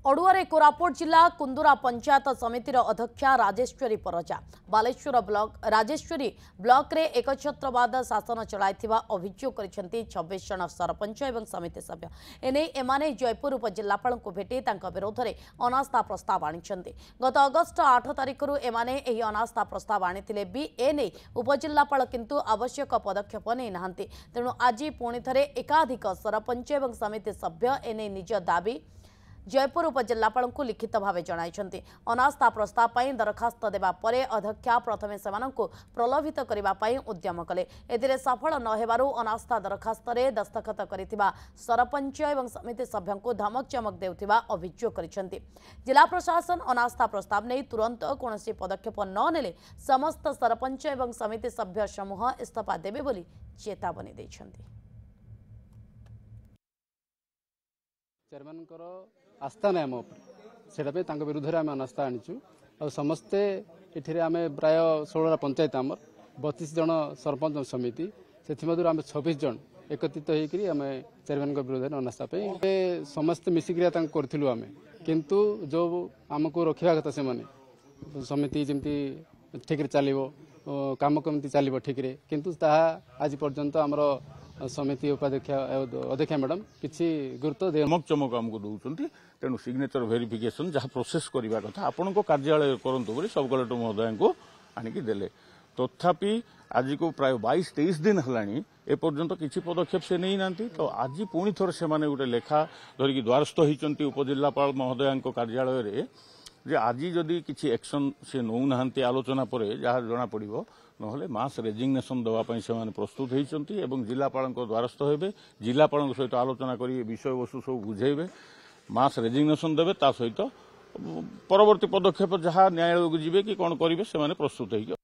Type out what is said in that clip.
अड़ुआरे कोरापुट जिला कुंदुरा पंचायत समितिर अध्यक्षा राजेश्वरी परजा Baleshwar block Rajeshwari block रे एकछत्रवाद शासन चलाइथिबा अभियोग करिसेंती 26 जन सरपंच एवं समिति सभ्य एने एमाने जयपुर उपजिल्लापाल को भेटी तांका विरोध में अनास्था प्रस्ताव आनिछंती। गत अगस्ट 8 तारिख रु एमाने एही अनास्था प्रस्ताव आनिथिले बी एने उपजिल्लापाल किंतु आवश्यक पदक्षेप नै नाहंती। तेणु आज पुणी थरे एकाधिक सरपंच एवं समिति सभ्य एने निज दाबी जयपुर उपजिल्लापाल को लिखित भाव जणाइछंती। अनास्था प्रस्ताव पर दरखास्त देबा परे अध्यक्षा प्रथमे सेमानंकु प्रलोभित करिबा पई उद्यम कले। एदिरे सफल न हेबारु अनास्था दरखास्त रे दस्तखत करिथिबा सरपंच एवं समिति सभ्यंकु धमक चमक देउथिबा अभियोग करिछंती। जिला प्रशासन अनास्था प्रस्ताव नै तुरंत कोनोसी पदक्षेप न नेले समस्त सरपंच एवं समिति सभ्य समूह इस्तीफा देबे बोली चेतावनी दैछंती। चेयरमैन आस्था ना आम से विरुद्ध में आम अनास्था आनीचु आ समस्ते ये आम प्राय 16 पंचायत आम 32 जन सरपंच समिति से आम 26 जन एकत्रित होकर आम चेयरमैन विरुद्ध में अनास्था समस्ते मिसिक करूँ आम किंतु जो आमको रखा कथा से समिति जमी ठीक चलो कम कमी चलो ठीक किंतु आज पर्यंत आमर समिति अध्यक्ष मैडम किसी गुरुत्व धमक चमक आमको दौरान तेणु सिग्नेचर वेरिफिकेशन जहाँ प्रोसेस करने कथा आपण कार्यालय करूँ सब कलेक्टर महोदय को आणिकी देले तथापि आज को प्राय 22-23 दिन है एपर्यंत किसी पदक्षेप से नहीं नांती। तो आज पुणी थोड़े से गोटे लेखा धरिकी द्वारस्थ होती उपजिल्लापाल महोदय कार्यालय रे जे आज जदि किसी एक्शन से नौ ना आलोचना पर जहाँ जना पड़ो नहले मास रेजिग्नेशन देवाई से प्रस्तुत होती जिलापाल द्वारस्थ होबे जिलापाल सहित आलोचना कर विषय वस्तु सब बुझेबे मास रेजिग्नेशन देवे ता सहित परवर्ती पदक्षेप जहाँ न्यायालय को जीवे कि कौन करेंगे से प्रस्तुत हो।